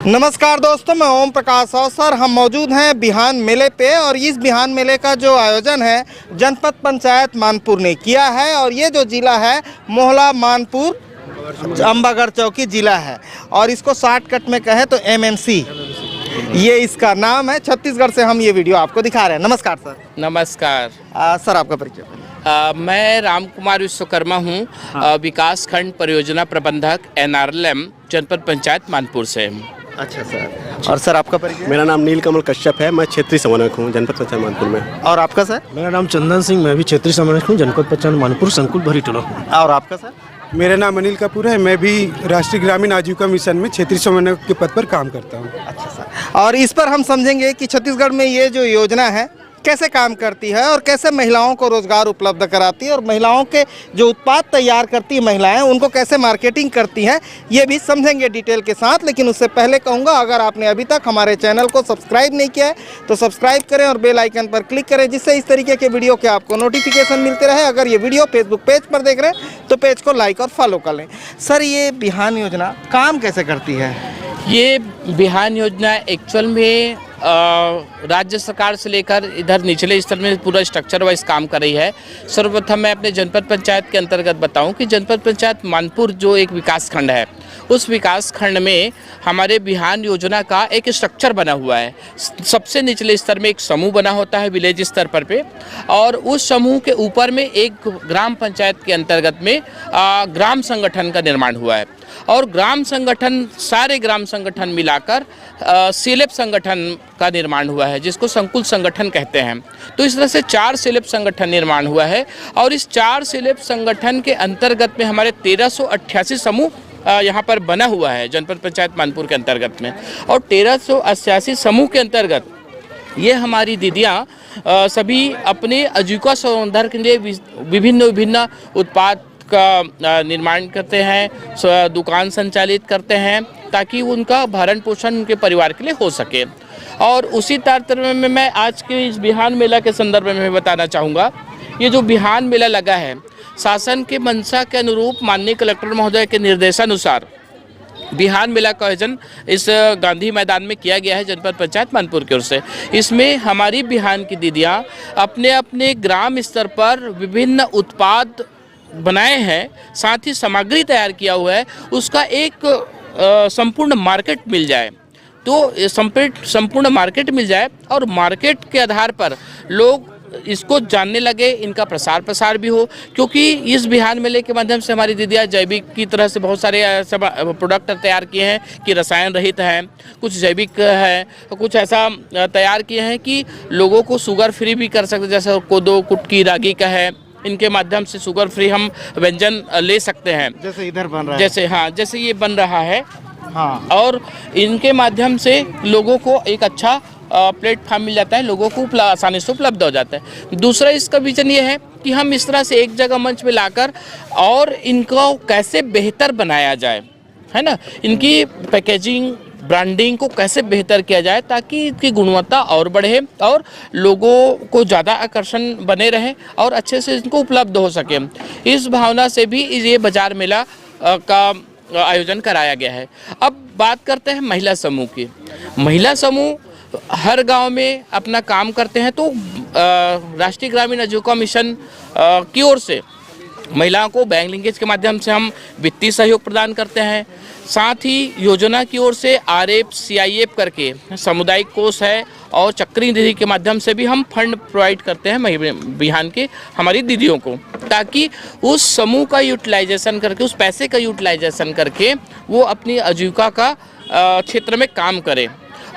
नमस्कार दोस्तों, मैं ओम प्रकाश अवसर। हम मौजूद हैं बिहान मेले पे और इस बिहान मेले का जो आयोजन है जनपद पंचायत मानपुर ने किया है और ये जो ज़िला है मोहला मानपुर अम्बागढ़ चौकी ज़िला है और इसको शॉर्टकट में कहे तो एमएमसी ये इसका नाम है। छत्तीसगढ़ से हम ये वीडियो आपको दिखा रहे हैं। नमस्कार सर। नमस्कार। सर आपका परिचय। मैं राम कुमार विश्वकर्मा हूँ। विकास खंड परियोजना प्रबंधक NRLM जनपद पंचायत मानपुर से। अच्छा सर। और सर आपका परिचय। मेरा नाम नीलकमल कश्यप है। मैं क्षेत्रीय समन्वयक हूँ जनपद पंचायत मानपुर में। और आपका सर। मेरा नाम चंदन सिंह, मैं भी क्षेत्रीय समन्वयक हूँ जनपद पंचायत मानपुर संकुल भरी टोला। और आपका सर। मेरा नाम अनिल कपूर है। मैं भी राष्ट्रीय ग्रामीण आजीविका मिशन में क्षेत्रीय समन्वयक के पद पर काम करता हूँ। अच्छा सर। और इस पर हम समझेंगे कि छत्तीसगढ़ में ये जो योजना है कैसे काम करती है और कैसे महिलाओं को रोजगार उपलब्ध कराती है और महिलाओं के जो उत्पाद तैयार करती है महिलाएं उनको कैसे मार्केटिंग करती हैं, ये भी समझेंगे डिटेल के साथ। लेकिन उससे पहले कहूँगा, अगर आपने अभी तक हमारे चैनल को सब्सक्राइब नहीं किया है तो सब्सक्राइब करें और बेल आइकन पर क्लिक करें, जिससे इस तरीके के वीडियो के आपको नोटिफिकेशन मिलते रहे। अगर ये वीडियो फेसबुक पेज पर देख रहे हैं तो पेज को लाइक और फॉलो कर लें। सर, ये बिहान योजना काम कैसे करती है? ये बिहान योजना एक्चुअल में राज्य सरकार से लेकर इधर निचले स्तर में पूरा स्ट्रक्चर वाइज काम कर रही है। सर्वप्रथम मैं अपने जनपद पंचायत के अंतर्गत बताऊं कि जनपद पंचायत मानपुर जो एक विकास खंड है, उस विकास खंड में हमारे बिहान योजना का एक स्ट्रक्चर बना हुआ है। सबसे निचले स्तर में एक समूह बना होता है विलेज स्तर पर पे, और उस समूह के ऊपर में एक ग्राम पंचायत के अंतर्गत में ग्राम संगठन का निर्माण हुआ है और ग्राम संगठन, सारे ग्राम संगठन मिलाकर सेलेब संगठन का निर्माण हुआ है, जिसको संकुल संगठन कहते हैं। तो इस तरह से 4 सेलेब संगठन निर्माण हुआ है और इस 4 सेलेब संगठन के अंतर्गत में हमारे 1388 समूह यहाँ पर बना हुआ है जनपद पंचायत मानपुर के अंतर्गत में। और 1388 समूह के अंतर्गत ये हमारी दीदियाँ सभी अपने आजीविका संवर्धन के लिए विभिन्न उत्पाद का निर्माण करते हैं, दुकान संचालित करते हैं, ताकि उनका भरण पोषण उनके परिवार के लिए हो सके। और उसी तारतम्य में मैं आज के इस बिहान मेला के संदर्भ में बताना चाहूँगा, ये जो बिहान मेला लगा है, शासन के मंशा के अनुरूप माननीय कलेक्टर महोदय के निर्देशानुसार बिहान मेला का आयोजन इस गांधी मैदान में किया गया है जनपद पंचायत मानपुर की ओर से। इसमें हमारी बिहान की दीदियाँ अपने अपने ग्राम स्तर पर विभिन्न उत्पाद बनाए हैं, साथ ही सामग्री तैयार किया हुआ है, उसका एक संपूर्ण मार्केट मिल जाए, तो संपूर्ण मार्केट मिल जाए और मार्केट के आधार पर लोग इसको जानने लगे, इनका प्रसार प्रसार भी हो। क्योंकि इस बिहान मेले के माध्यम से हमारी दीदियाँ जैविक की तरह से बहुत सारे प्रोडक्ट तैयार किए हैं कि रसायन रहित हैं, कुछ जैविक है, कुछ ऐसा तैयार किए हैं कि लोगों को शुगर फ्री भी कर सकते, जैसे कोदो कुटकी रागी का है, इनके माध्यम से शुगर फ्री हम व्यंजन ले सकते हैं, जैसे इधर बन रहा है। जैसे ये बन रहा है। हाँ, और इनके माध्यम से लोगों को एक अच्छा प्लेटफॉर्म मिल जाता है, लोगों को आसानी से उपलब्ध हो जाता है। दूसरा इसका विजन ये है कि हम इस तरह से एक जगह मंच पे लाकर और इनको कैसे बेहतर बनाया जाए, है ना, इनकी पैकेजिंग ब्रांडिंग को कैसे बेहतर किया जाए ताकि इसकी गुणवत्ता और बढ़े और लोगों को ज़्यादा आकर्षण बने रहे और अच्छे से इनको उपलब्ध हो सके। इस भावना से भी ये बाजार मेला का आयोजन कराया गया है। अब बात करते हैं महिला समूह की। महिला समूह हर गांव में अपना काम करते हैं, तो राष्ट्रीय ग्रामीण आजीविका मिशन की ओर से महिलाओं को बैंक लिंकेज के माध्यम से हम वित्तीय सहयोग प्रदान करते हैं। साथ ही योजना की ओर से RF CIF करके सामुदायिक कोष है और चक्री निधि के माध्यम से भी हम फंड प्रोवाइड करते हैं बिहान के हमारी दीदियों को, ताकि उस समूह का यूटिलाइजेशन करके, उस पैसे का यूटिलाइजेशन करके वो अपनी आजीविका का क्षेत्र में काम करें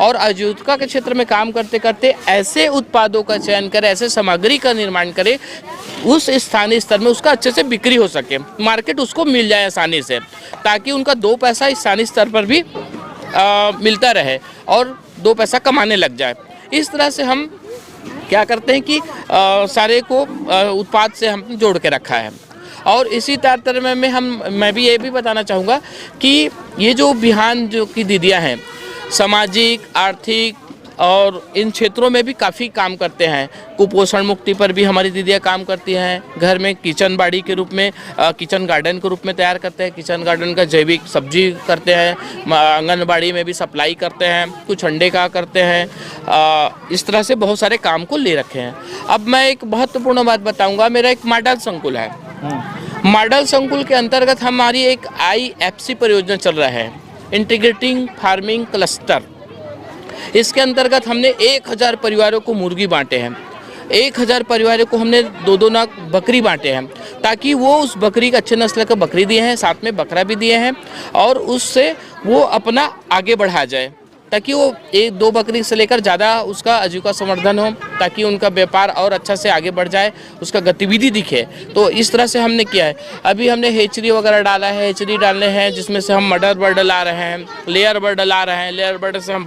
और आजीविका के क्षेत्र में काम करते करते ऐसे उत्पादों का चयन करें, ऐसे सामग्री का निर्माण करें, उस स्थानीय स्तर में उसका अच्छे से बिक्री हो सके, मार्केट उसको मिल जाए आसानी से, ताकि उनका 2 पैसा स्थानीय स्तर पर भी मिलता रहे और 2 पैसा कमाने लग जाए। इस तरह से हम क्या करते हैं कि सारे को उत्पाद से हम जोड़ के रखा है। और इसी तारतम्य में मैं भी ये भी बताना चाहूँगा कि ये जो बिहान जो की दीदियाँ हैं, सामाजिक, आर्थिक और इन क्षेत्रों में भी काफ़ी काम करते हैं। कुपोषण मुक्ति पर भी हमारी दीदियाँ काम करती हैं। घर में किचन बाड़ी के रूप में किचन गार्डन के रूप में तैयार करते हैं। किचन गार्डन का जैविक सब्जी करते हैं। आंगनबाड़ी में भी सप्लाई करते हैं। कुछ अंडे का करते हैं। इस तरह से बहुत सारे काम को ले रखे हैं। अब मैं एक महत्वपूर्ण बात बताऊंगा। मेरा एक मॉडल संकुल है। मॉडल संकुल के अंतर्गत हमारी एक IFC परियोजना चल रहा है, इंटीग्रेटिंग फार्मिंग क्लस्टर। इसके अंतर्गत हमने 1000 परिवारों को मुर्गी बांटे हैं। 1000 परिवारों को हमने 2-2 नाक बकरी बांटे हैं, ताकि वो उस बकरी का अच्छे नस्ल का बकरी दिए हैं, साथ में बकरा भी दिए हैं, और उससे वो अपना आगे बढ़ा जाए, ताकि वो 1-2 बकरी से लेकर ज़्यादा उसका आजीविका संवर्धन हो, ताकि उनका व्यापार और अच्छा से आगे बढ़ जाए, उसका गतिविधि दिखे। तो इस तरह से हमने किया है। अभी हमने हेचरी वगैरह डाला है। हेचरी डालने हैं जिसमें से हम मदर बर्ड ला रहे हैं, लेयर बर्ड ला रहे हैं। लेयर बर्ड से हम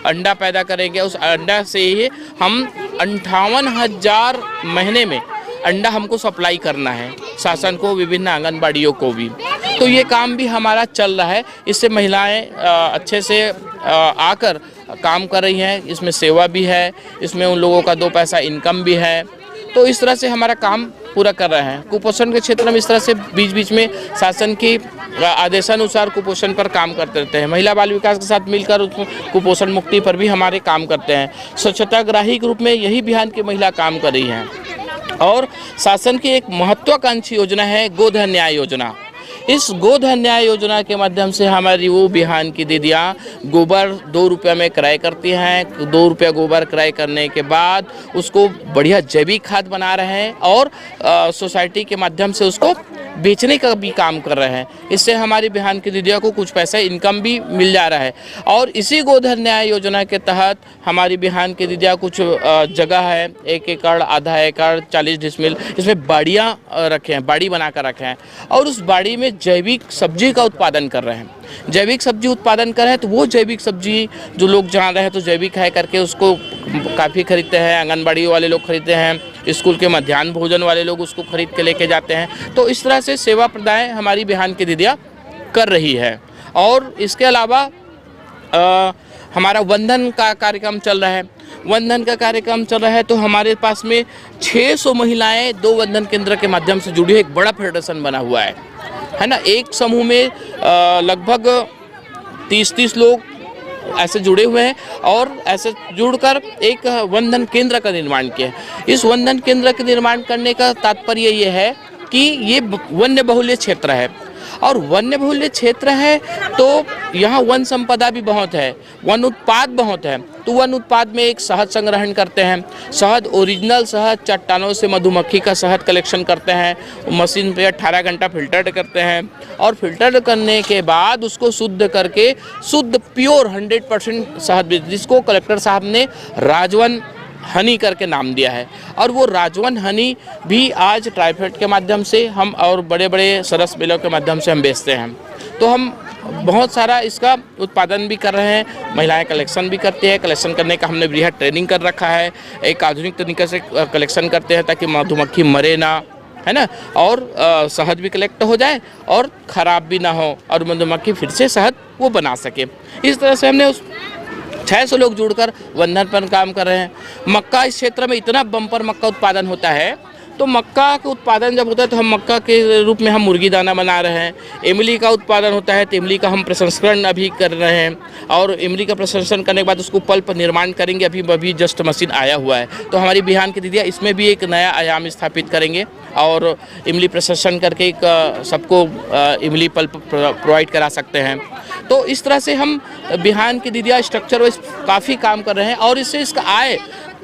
अंडा पैदा करेंगे। उस अंडा से ही हम 58,000 महीने में अंडा हमको सप्लाई करना है, शासन को, विभिन्न आंगनबाड़ियों को भी। तो ये काम भी हमारा चल रहा है। इससे महिलाएं अच्छे से आकर काम कर रही हैं। इसमें सेवा भी है, इसमें उन लोगों का 2 पैसा इनकम भी है। तो इस तरह से हमारा काम पूरा कर रहे हैं। कुपोषण के क्षेत्र में इस तरह से बीच बीच में शासन की आदेशानुसार कुपोषण पर काम करते रहते हैं। महिला बाल विकास के साथ मिलकर कुपोषण मुक्ति पर भी हमारे काम करते हैं। स्वच्छताग्राही के रूप में यही बिहान की महिला काम कर रही हैं। और शासन की एक महत्वाकांक्षी योजना है गोधन न्याय योजना। इस गोधन न्याय योजना के माध्यम से हमारी वो बिहान की दीदियाँ गोबर 2 रुपये में क्रय करती हैं। 2 रुपये गोबर क्रय करने के बाद उसको बढ़िया जैविक खाद बना रहे हैं और सोसाइटी के माध्यम से उसको बेचने का भी काम कर रहे हैं। इससे हमारी बिहान की दीदियों को कुछ पैसा इनकम भी मिल जा रहा है। और इसी गोधन न्याय योजना के तहत हमारी बिहान की दीदियाँ कुछ जगह है, 1 एकड़, आधा एकड़, 40 डिसमिल, इसमें बाड़ियाँ रखे हैं, बाड़ी बना कर रखे हैं, और उस बाड़ी में जैविक सब्जी का उत्पादन कर रहे हैं। जैविक सब्जी उत्पादन कर रहे हैं तो वो जैविक सब्जी जो लोग जान रहे हैं तो जैविक है करके उसको काफ़ी खरीदते हैं। आंगनबाड़ी वाले लोग खरीदते हैं, स्कूल के मध्याह्न भोजन वाले लोग उसको खरीद के लेके जाते हैं। तो इस तरह से सेवा प्रदाय हमारी बिहान की दीदियाँ कर रही है। और इसके अलावा हमारा वंदन का कार्यक्रम चल रहा है। वंदन का कार्यक्रम चल रहा है तो हमारे पास में 600 महिलाएं 2 वंदन केंद्र के माध्यम से जुड़ी है। एक बड़ा फेडरेशन बना हुआ है ना। एक समूह में लगभग 30-30 लोग ऐसे जुड़े हुए हैं और ऐसे जुड़कर एक वंदन केंद्र का निर्माण किया है। इस वंदन केंद्र के निर्माण करने का तात्पर्य ये है कि ये वन्य बहुल्य क्षेत्र है, और वन्य बहुल्य क्षेत्र है तो यहाँ वन संपदा भी बहुत है, वन उत्पाद बहुत है। तो वन उत्पाद में एक शहद संग्रहण करते हैं। शहद, ओरिजिनल शहद, चट्टानों से मधुमक्खी का शहद कलेक्शन करते हैं। मशीन पे 18 घंटा फिल्टर करते हैं, और फिल्टर करने के बाद उसको शुद्ध करके शुद्ध प्योर 100% शहद, जिसको कलेक्टर साहब ने राजवन हनी करके नाम दिया है। और वो राजवन हनी भी आज ट्राइफेड के माध्यम से हम और बड़े बड़े सरस मिलों के माध्यम से हम बेचते हैं। तो हम बहुत सारा इसका उत्पादन भी कर रहे हैं। महिलाएं कलेक्शन भी करती है। कलेक्शन करने का हमने बृहद ट्रेनिंग कर रखा है। एक आधुनिक तरीके से कलेक्शन करते हैं ताकि मधुमक्खी मरे ना, है ना, और शहद भी कलेक्ट हो जाए और ख़राब भी ना हो, और मधुमक्खी फिर से शहद वो बना सके। इस तरह से हमने 600 लोग जुड़कर वंदन पर काम कर रहे हैं। मक्का, इस क्षेत्र में इतना बम्पर मक्का उत्पादन होता है, तो मक्का का उत्पादन जब होता है तो हम मक्का के रूप में हम मुर्गी दाना बना रहे हैं। इमली का उत्पादन होता है तो इमली का हम प्रसंस्करण अभी कर रहे हैं, और इमली का प्रसंस्करण करने के बाद उसको पल्प निर्माण करेंगे। अभी जस्ट मशीन आया हुआ है। तो हमारी बिहान की दीदियाँ इसमें भी एक नया आयाम स्थापित करेंगे और इमली प्रसंस्करण करके एक सबको इमली पल्प प्रोवाइड करा सकते हैं। तो इस तरह से हम बिहान की दीदियाँ स्ट्रक्चर वाइज काफ़ी काम कर रहे हैं, और इससे इसका आय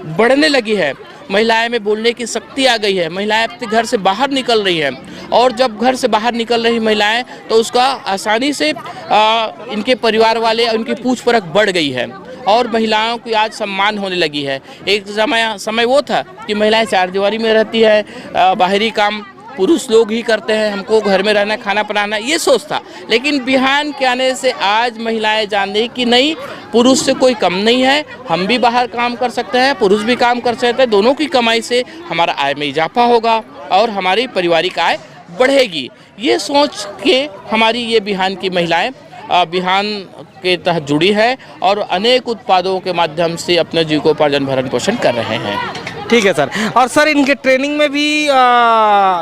बढ़ने लगी है। महिलाएं में बोलने की शक्ति आ गई है। महिलाएं अपने घर से बाहर निकल रही हैं, और जब घर से बाहर निकल रही महिलाएं तो उसका आसानी से इनके परिवार वाले, उनकी पूछ परख बढ़ गई है, और महिलाओं की आज सम्मान होने लगी है। एक समय वो था कि महिलाएं 4 दीवारी में रहती है, बाहरी काम पुरुष लोग ही करते हैं, हमको घर में रहना, खाना बनाना, ये सोच था। लेकिन बिहान के आने से आज महिलाएं जान रही कि नहीं, पुरुष से कोई कम नहीं है, हम भी बाहर काम कर सकते हैं, पुरुष भी काम कर सकते हैं। दोनों की कमाई से हमारा आय में इजाफा होगा और हमारी पारिवारिक आय बढ़ेगी। ये सोच के हमारी ये बिहान की महिलाएं बिहान के तहत जुड़ी है और अनेक उत्पादों के माध्यम से अपने जीविकोपार्जन भरण पोषण कर रहे हैं। ठीक है सर। और सर इनके ट्रेनिंग में भी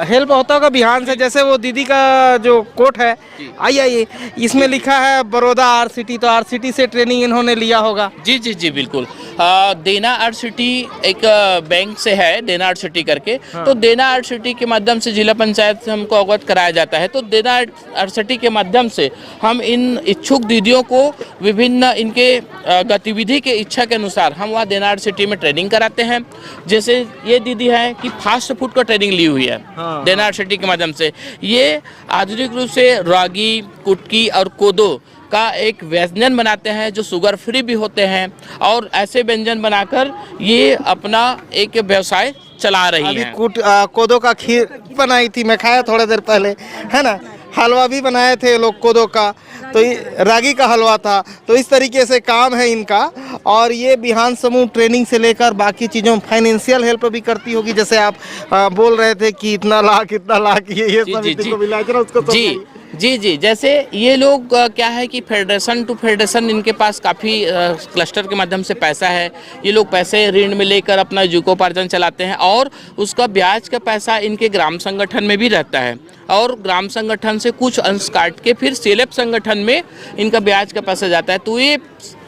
हेल्प होता होगा बिहान से, जैसे वो दीदी का जो कोट है आइए इसमें लिखा है बड़ौदा RCT, तो RCT से ट्रेनिंग इन्होंने लिया होगा। जी जी जी बिल्कुल। देना RCT एक बैंक से है, देना RCT करके। तो देना RCT के माध्यम से जिला पंचायत से हमको अवगत कराया जाता है। तो देना RCT के माध्यम से हम इन इच्छुक दीदियों को विभिन्न इनके गतिविधि के इच्छा के अनुसार हम वहाँ देना RCT में ट्रेनिंग कराते हैं। जैसे ये दीदी है कि फास्ट फूड का ट्रेनिंग ली हुई है देना RCT के माध्यम से। ये आधुनिक रूप से रागी, कुटकी और कोदो का एक व्यंजन बनाते हैं जो शुगर फ्री भी होते हैं और ऐसे व्यंजन बनाकर ये अपना एक व्यवसाय चला रही हैं। कोदो का खीर बनाई थी, मैं खाया थोड़ा देर पहले, है ना। हलवा भी बनाए थे लोग कोदो का, तो ये रागी का हलवा था। तो इस तरीके से काम है इनका। और ये बिहान समूह ट्रेनिंग से लेकर बाकी चीज़ों फाइनेंशियल हेल्प भी करती होगी, जैसे आप बोल रहे थे कि इतना लाख ये सब इनको मिला के उसको जी जी जी। जैसे ये लोग क्या है कि फेडरेशन टू फेडरेशन इनके पास काफ़ी क्लस्टर के माध्यम से पैसा है। ये लोग पैसे ऋण में लेकर अपना जीविकोपार्जन चलाते हैं और उसका ब्याज का पैसा इनके ग्राम संगठन में भी रहता है और ग्राम संगठन से कुछ अंश काट के फिर सेलेब संगठन में इनका ब्याज का पैसा जाता है। तो ये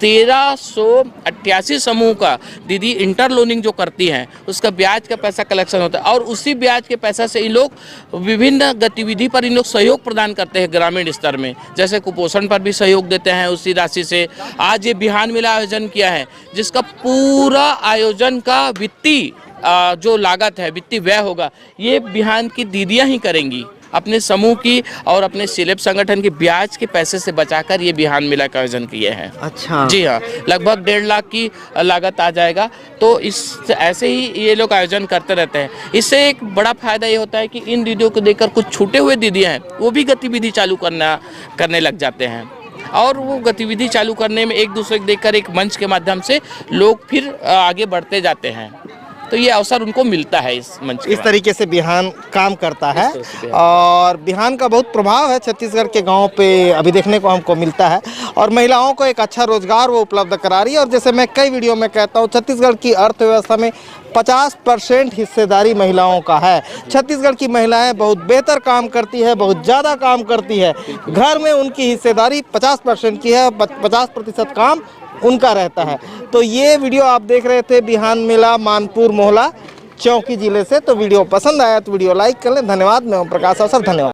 1388 समूह का दीदी इंटरलोनिंग जो करती हैं उसका ब्याज का पैसा कलेक्शन होता है और उसी ब्याज के पैसा से इन लोग विभिन्न गतिविधि पर इन लोग सहयोग प्रदान करते हैं ग्रामीण स्तर में। जैसे कुपोषण पर भी सहयोग देते हैं उसी राशि से। आज ये बिहान मेला आयोजन किया है जिसका पूरा आयोजन का वित्तीय जो लागत है, वित्तीय व्यय होगा, ये बिहान की दीदियां ही करेंगी अपने समूह की और अपने सेलेब संगठन के ब्याज के पैसे से बचाकर ये बिहान मेला का आयोजन किए हैं। अच्छा। जी हाँ, लगभग 1.5 लाख की लागत आ जाएगा। तो इस ऐसे ही ये लोग आयोजन करते रहते हैं। इससे एक बड़ा फायदा ये होता है कि इन दीदियों को देखकर कुछ छूटे हुए दीदियाँ हैं वो भी गतिविधि चालू करने लग जाते हैं और वो गतिविधि चालू करने में एक दूसरे को देखकर एक मंच के माध्यम से लोग फिर आगे बढ़ते जाते हैं। तो ये अवसर उनको मिलता है इस मंच के। इस तरीके से बिहान काम करता है और बिहान का बहुत प्रभाव है छत्तीसगढ़ के गांव पे अभी देखने को हमको मिलता है और महिलाओं को एक अच्छा रोजगार वो उपलब्ध करा रही है। और जैसे मैं कई वीडियो में कहता हूँ, छत्तीसगढ़ की अर्थव्यवस्था में 50% हिस्सेदारी महिलाओं का है। छत्तीसगढ़ की महिलाएं बहुत बेहतर काम करती है, बहुत ज़्यादा काम करती है। घर में उनकी हिस्सेदारी 50% की है, 50% काम उनका रहता है। तो ये वीडियो आप देख रहे थे बिहान मेला मानपुर मोहला चौकी जिले से। तो वीडियो पसंद आया तो वीडियो लाइक कर लें। धन्यवाद। मैं ओम प्रकाश अवसर, धन्यवाद।